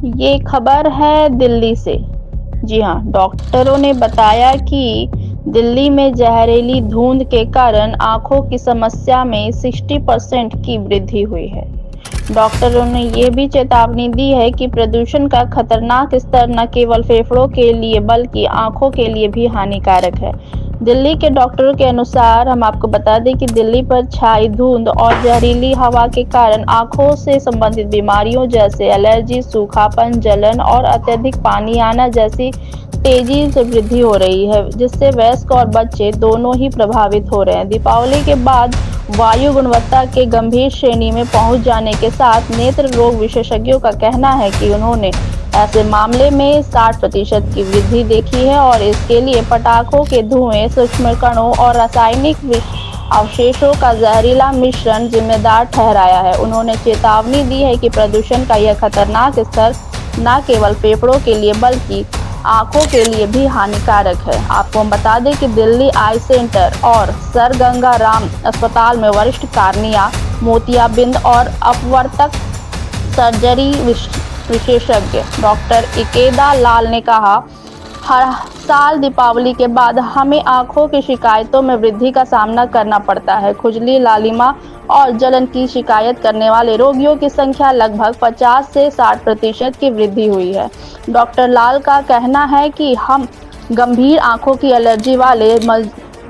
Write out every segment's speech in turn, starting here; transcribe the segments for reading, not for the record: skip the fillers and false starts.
ये खबर है दिल्ली से। जी हाँ, डॉक्टरों ने बताया कि दिल्ली में जहरीली धुंध के कारण आंखों की समस्या में 60% की वृद्धि हुई है। डॉक्टरों ने ये भी चेतावनी दी है कि प्रदूषण का खतरनाक स्तर न केवल फेफड़ों के लिए बल्कि आंखों के लिए भी हानिकारक है। दिल्ली के डॉक्टरों के अनुसार हम आपको बता दें कि दिल्ली पर छाई धुंध और जहरीली हवा के कारण आंखों से संबंधित बीमारियों जैसे एलर्जी, सूखापन, जलन और अत्यधिक पानी आना जैसी तेजी से वृद्धि हो रही है, जिससे वयस्क और बच्चे दोनों ही प्रभावित हो रहे हैं। दीपावली के बाद वायु गुणवत्ता के गंभीर श्रेणी में पहुंच जाने के साथ नेत्र रोग विशेषज्ञों का कहना है कि उन्होंने ऐसे मामले में 60% की वृद्धि देखी है और इसके लिए पटाखों के धुएं, सूक्ष्म कणों और रासायनिक अवशेषों का जहरीला मिश्रण जिम्मेदार ठहराया है। उन्होंने चेतावनी दी है कि प्रदूषण का यह खतरनाक स्तर न केवल फेफड़ों के लिए बल्कि आंखों के लिए भी हानिकारक है। आपको हम बता दें कि दिल्ली आई सेंटर और सर गंगा राम अस्पताल में वरिष्ठ कार्निया, मोतियाबिंद और अपवर्तक सर्जरी विशेषज्ञ डॉक्टर इकेदा लाल ने कहा, हर साल दीपावली के बाद हमें आंखों की शिकायतों में वृद्धि का सामना करना पड़ता है। खुजली, लालिमा और जलन की शिकायत करने वाले रोगियों की संख्या लगभग 50 से 60% की वृद्धि हुई है। डॉक्टर लाल का कहना है कि हम गंभीर आंखों की एलर्जी वाले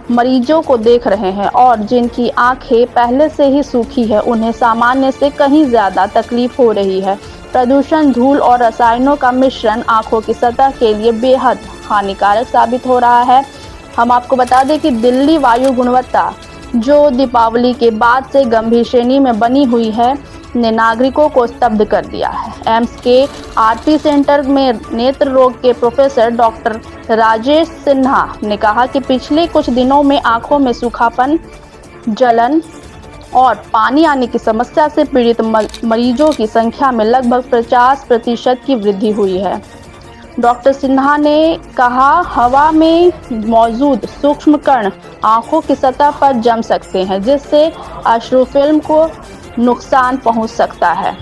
मरीजों को देख रहे हैं और जिनकी आंखें पहले से ही सूखी है, उन्हें सामान्य से कहीं ज्यादा तकलीफ हो रही है। प्रदूषण, धूल और रसायनों का मिश्रण आंखों की सतह के लिए बेहद हानिकारक साबित हो रहा है। हम आपको बता दें कि दिल्ली वायु गुणवत्ता, जो दीपावली के बाद से गंभीर श्रेणी में बनी हुई है, ने नागरिकों को स्तब्ध कर दिया है। एम्स के आरपी सेंटर में नेत्र रोग के प्रोफेसर डॉक्टर राजेश सिन्हा ने कहा कि पिछले कुछ दिनों में आंखों में सूखापन, जलन और पानी आने की समस्या से पीड़ित मरीजों की संख्या में लगभग 50% की वृद्धि हुई है। डॉक्टर सिन्हा ने कहा, हवा में मौजूद सूक्ष्म कण आंखों की सतह पर जम सकते हैं, जिससे अश्रु फिल्म को नुकसान पहुंच सकता है।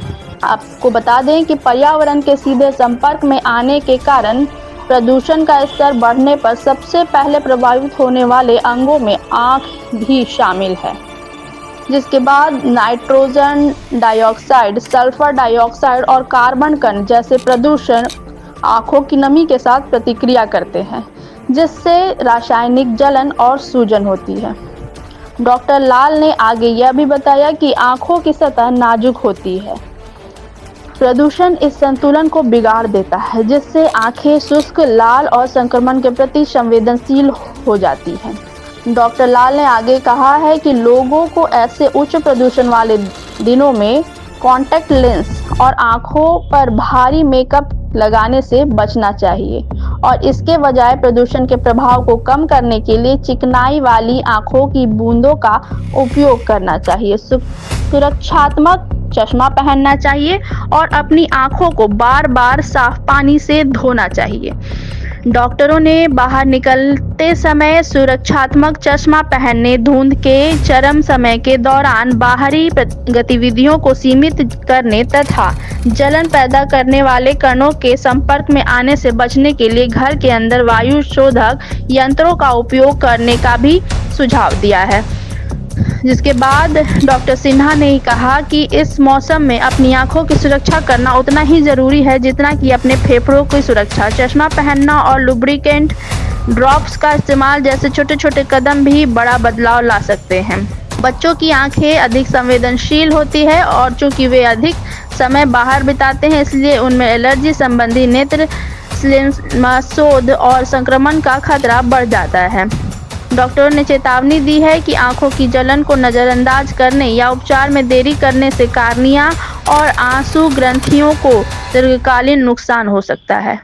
आपको बता दें कि पर्यावरण के सीधे संपर्क में आने के कारण प्रदूषण का स्तर बढ़ने पर सबसे पहले प्रभावित होने वाले अंगों में आंख भी शामिल है, जिसके बाद नाइट्रोजन डाइऑक्साइड, सल्फर डाइऑक्साइड और कार्बन कण जैसे प्रदूषण आंखों की नमी के साथ प्रतिक्रिया करते हैं, जिससे रासायनिक जलन और सूजन होती है। डॉक्टर लाल ने आगे यह भी बताया कि आंखों की सतह नाजुक होती है। प्रदूषण इस संतुलन को बिगाड़ देता है, जिससे आंखें शुष्क, लाल और संक्रमण के प्रति संवेदनशील हो जाती हैं। डॉक्टर लाल ने आगे कहा है कि लोगों को ऐसे उच्च प्रदूषण वाले दिनों में कॉन्टैक्ट लेंस और आंखों पर भारी मेकअप लगाने से बचना चाहिए और इसके बजाय प्रदूषण के प्रभाव को कम करने के लिए चिकनाई वाली आंखों की बूंदों का उपयोग करना चाहिए। सुरक्षात्मक चश्मा पहनना चाहिए और अपनी आंखों को बार बार साफ पानी से धोना चाहिए। डॉक्टरों ने बाहर निकलते समय सुरक्षात्मक चश्मा पहनने, धुंध के चरम समय के दौरान बाहरी गतिविधियों को सीमित करने तथा जलन पैदा करने वाले कणों के संपर्क में आने से बचने के लिए घर के अंदर वायु शोधक यंत्रों का उपयोग करने का भी सुझाव दिया है। जिसके बाद डॉक्टर सिन्हा ने कहा कि इस मौसम में अपनी आंखों की सुरक्षा करना उतना ही जरूरी है जितना कि अपने फेफड़ों की सुरक्षा। चश्मा पहनना और लुब्रिकेंट ड्रॉप्स का इस्तेमाल जैसे छोटे छोटे कदम भी बड़ा बदलाव ला सकते हैं। बच्चों की आंखें अधिक संवेदनशील होती है और चूंकि वे अधिक समय बाहर बिताते हैं, इसलिए उनमें एलर्जी संबंधी नेत्र स्लिम्सोद और संक्रमण का खतरा बढ़ जाता है। डॉक्टरों ने चेतावनी दी है कि आंखों की जलन को नजरअंदाज करने या उपचार में देरी करने से कार्निया और आंसू ग्रंथियों को दीर्घकालीन नुकसान हो सकता है।